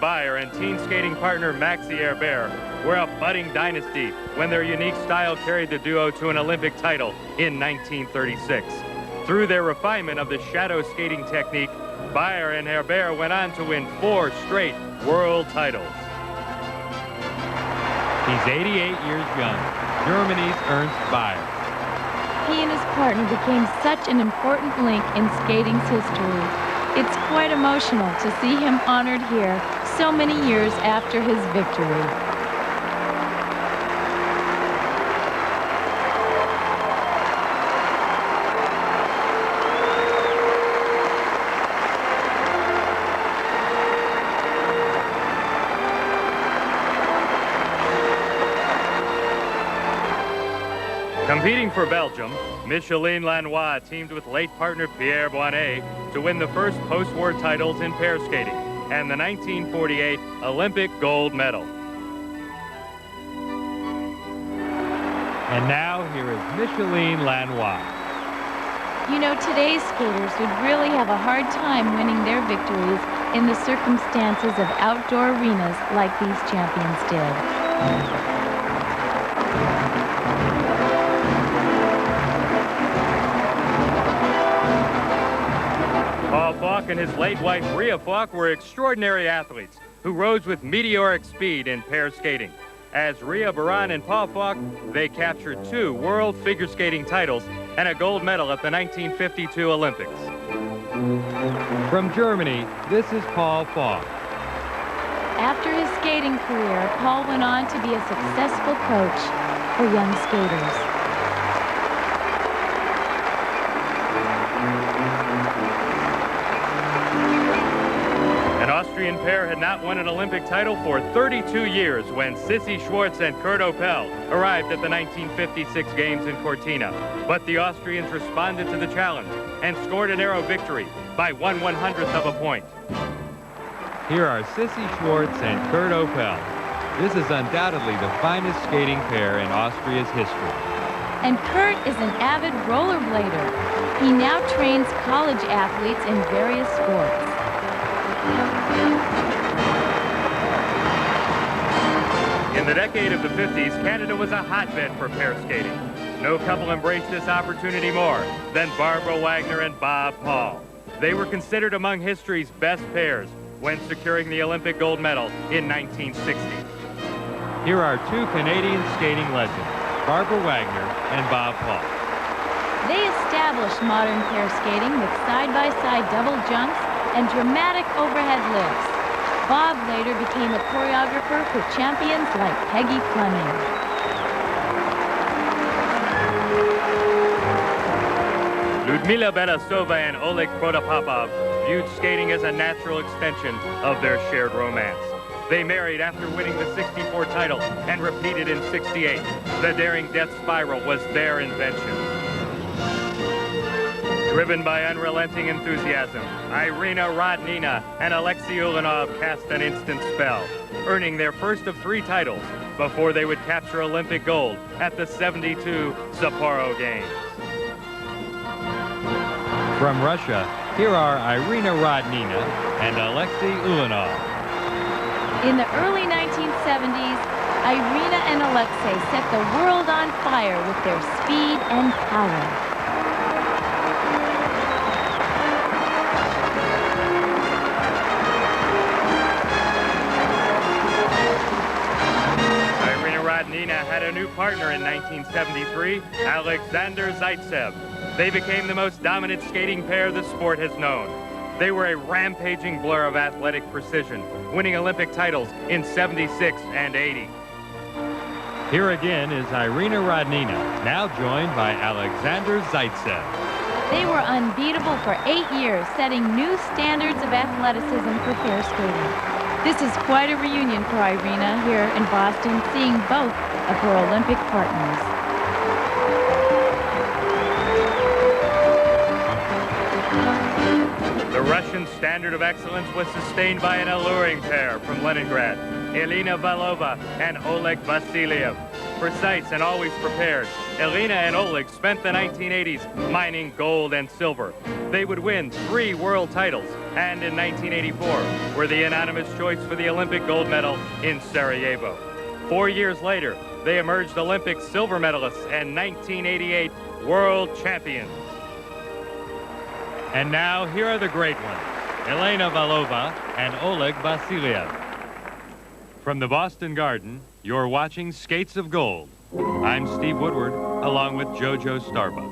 Baier and teen skating partner Maxi Herbert were a budding dynasty when their unique style carried the duo to an Olympic title in 1936. Through their refinement of the shadow skating technique, Baier and Herbert went on to win 4 straight world titles. He's 88 years young, Germany's Ernst Baier. He and his partner became such an important link in skating's history. It's quite emotional to see him honored here so many years after his victory. Competing for Belgium, Micheline Lanoy teamed with late partner Pierre Boinet to win the first post-war titles in pair skating and the 1948 Olympic gold medal. And now here is Micheline Lanoy. You know, today's skaters would really have a hard time winning their victories in the circumstances of outdoor arenas like these champions did. Falk and his late wife, Ria Falk, were extraordinary athletes who rose with meteoric speed in pair skating. As Ria Baran and Paul Falk, they captured 2 world figure skating titles and a gold medal at the 1952 Olympics. From Germany, this is Paul Falk. After his skating career, Paul went on to be a successful coach for young skaters. An Austrian pair had not won an Olympic title for 32 years when Schwarz and Kurt Oppelt arrived at the 1956 Games in Cortina. But the Austrians responded to the challenge and scored a narrow victory by 1/100th of a point. Here are Schwarz and Kurt Oppelt. This is undoubtedly the finest skating pair in Austria's history. And Kurt is an avid rollerblader. He now trains college athletes in various sports. In the decade of the 50s, Canada was a hotbed for pair skating. No couple embraced this opportunity more than Barbara Wagner and Bob Paul. They were considered among history's best pairs when securing the Olympic gold medal in 1960. Here are 2 Canadian skating legends, Barbara Wagner and Bob Paul. They established modern pair skating with side-by-side double jumps and dramatic overhead lifts. Bob later became a choreographer for champions like Peggy Fleming. Ludmila Belasova and Oleg Protopopov viewed skating as a natural extension of their shared romance. They married after winning the '64 title and repeated in '68. The daring death spiral was their invention. Driven by unrelenting enthusiasm, Irina Rodnina and Alexsei Ulanov cast an instant spell, earning their first of 3 titles before they would capture Olympic gold at the '72 Sapporo Games. From Russia, here are Irina Rodnina and Alexsei Ulanov. In the early 1970s, Irina and Alexei set the world on fire with their speed and power. Rodnina had a new partner in 1973, Aleksandr Zaitsev. They became the most dominant skating pair the sport has known. They were a rampaging blur of athletic precision, winning Olympic titles in '76 and '80. Here again is Irina Rodnina, now joined by Aleksandr Zaitsev. They were unbeatable for 8 years, setting new standards of athleticism for pair skating. This is quite a reunion for Irina here in Boston, seeing both of her Olympic partners. The Russian standard of excellence was sustained by an alluring pair from Leningrad, Elena Valova and Oleg Vasiliev. Precise and always prepared, Elena and Oleg spent the 1980s mining gold and silver. They would win 3 world titles, and in 1984 were the unanimous choice for the Olympic gold medal in Sarajevo. 4 years later, they emerged Olympic silver medalists and 1988 world champions. And now, here are the great ones, Elena Valova and Oleg Vasiliev. From the Boston Garden, you're watching Skates of Gold. I'm Steve Woodward, along with JoJo Starbuck.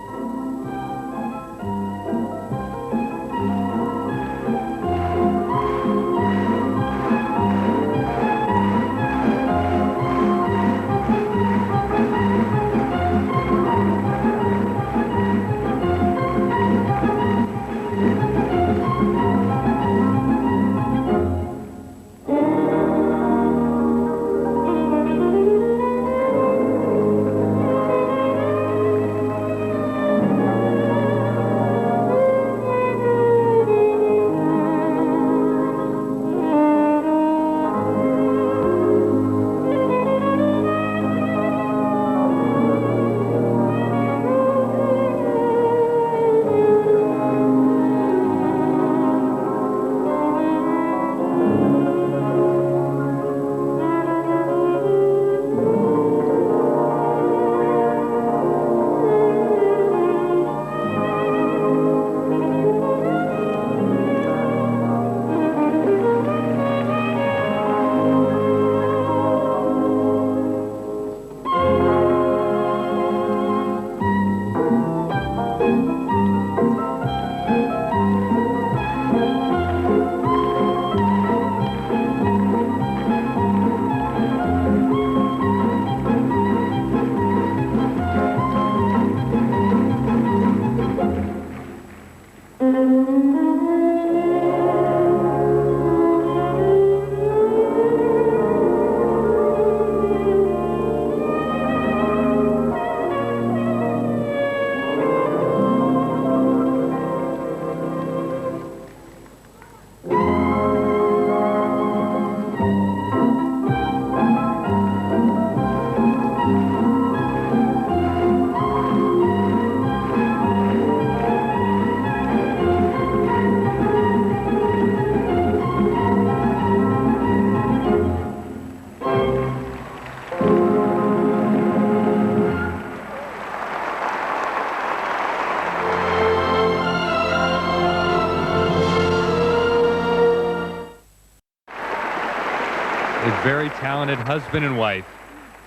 Very talented husband and wife.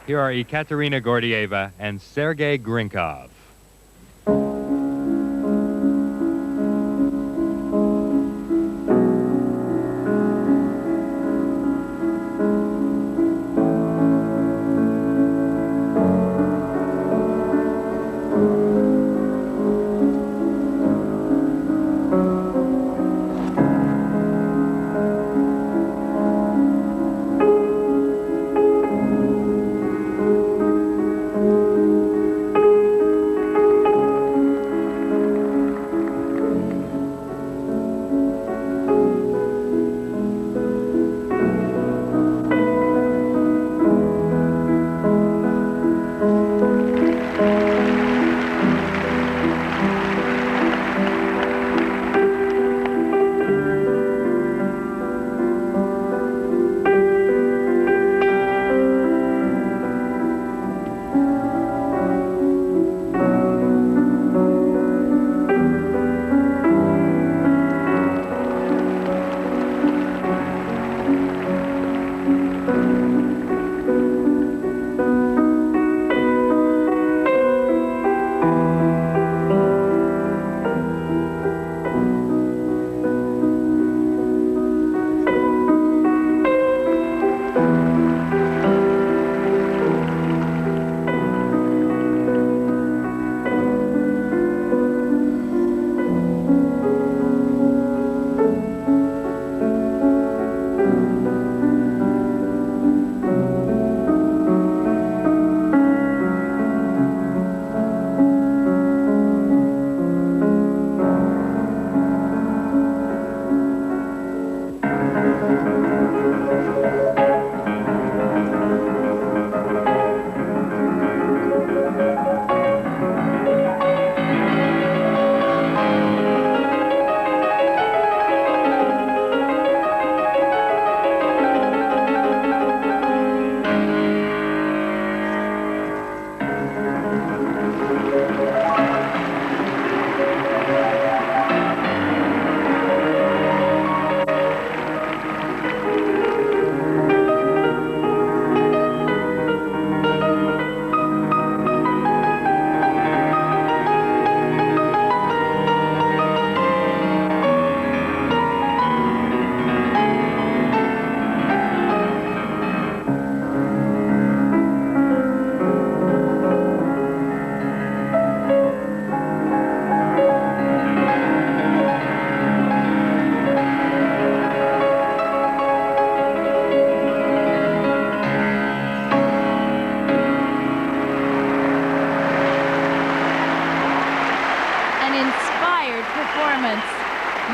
Here are Ekaterina Gordeeva and Sergei Grinkov.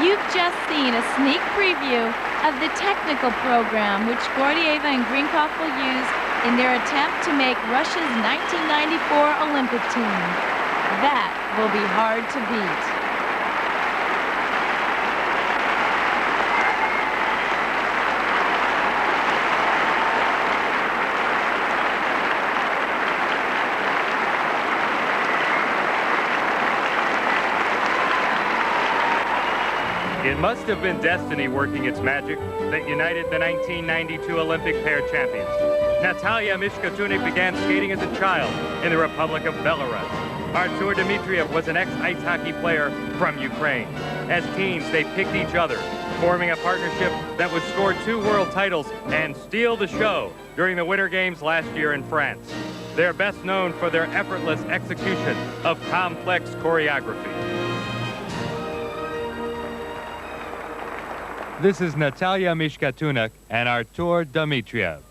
You've just seen a sneak preview of the technical program which Gordeeva and Grinkov will use in their attempt to make Russia's 1994 Olympic team. That will be hard to beat. It must have been destiny working its magic that united the 1992 Olympic pair champions. Natalia Mishkutenok began skating as a child in the Republic of Belarus. Artur Dmitriev was an ex-ice hockey player from Ukraine. As teens, they picked each other, forming a partnership that would score 2 world titles and steal the show during the Winter Games last year in France. They're best known for their effortless execution of complex choreography. This is Natalia Mishkutenok and Artur Dmitriev.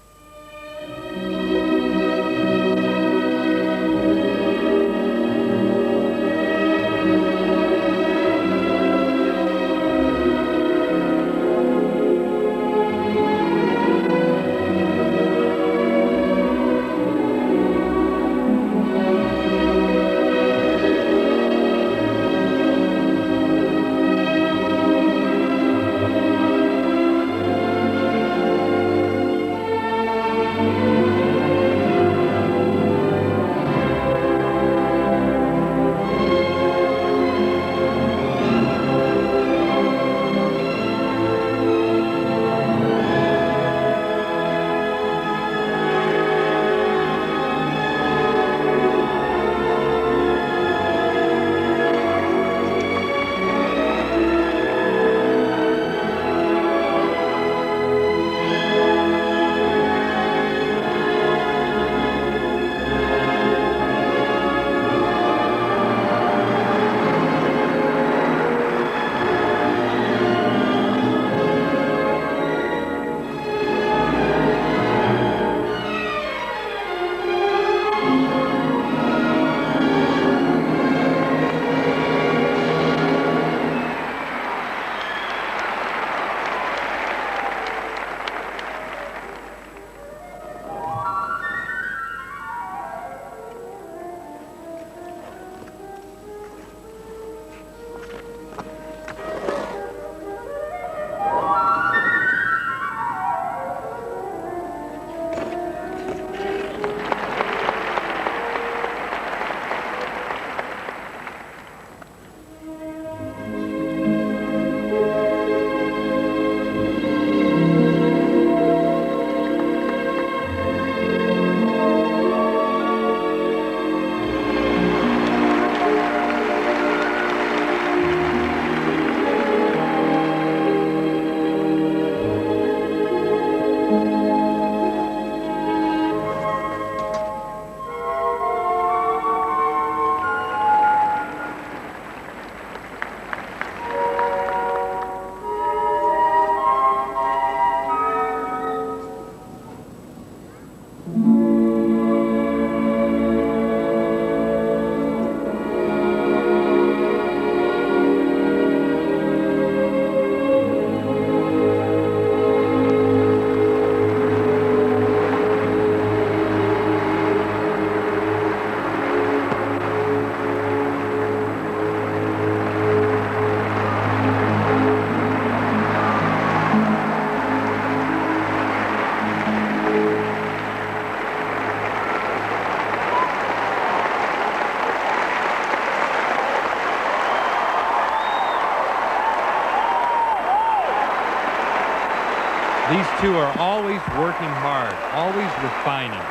These two are always working hard, always refining,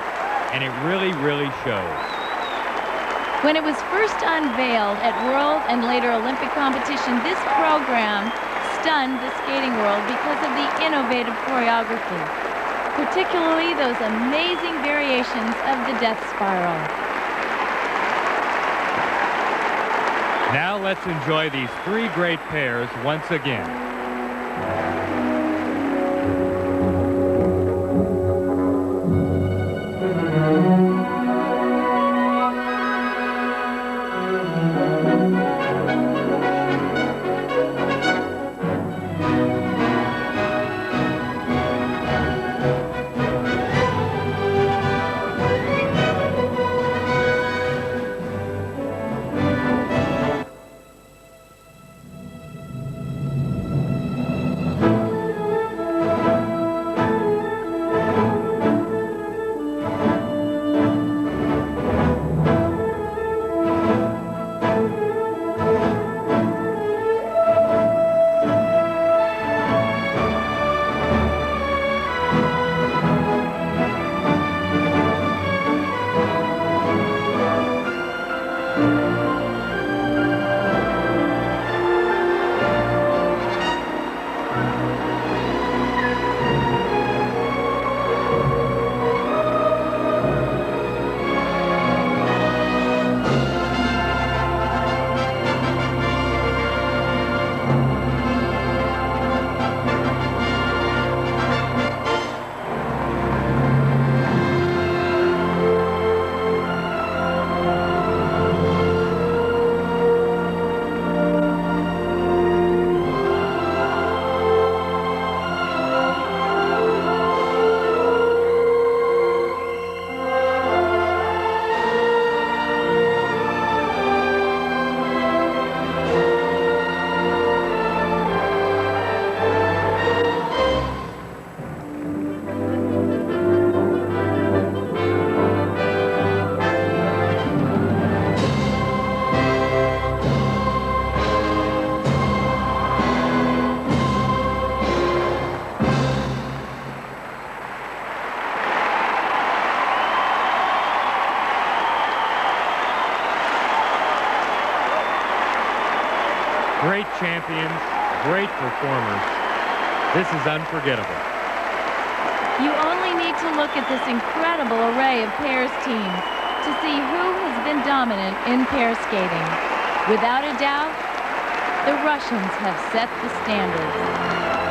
and it really, really shows. When it was first unveiled at World and later Olympic competition, this program stunned the skating world because of the innovative choreography, particularly those amazing variations of the death spiral. Now let's enjoy these 3 great pairs once again. This is unforgettable. You only need to look at this incredible array of pairs teams to see who has been dominant in pair skating. Without a doubt, the Russians have set the standards.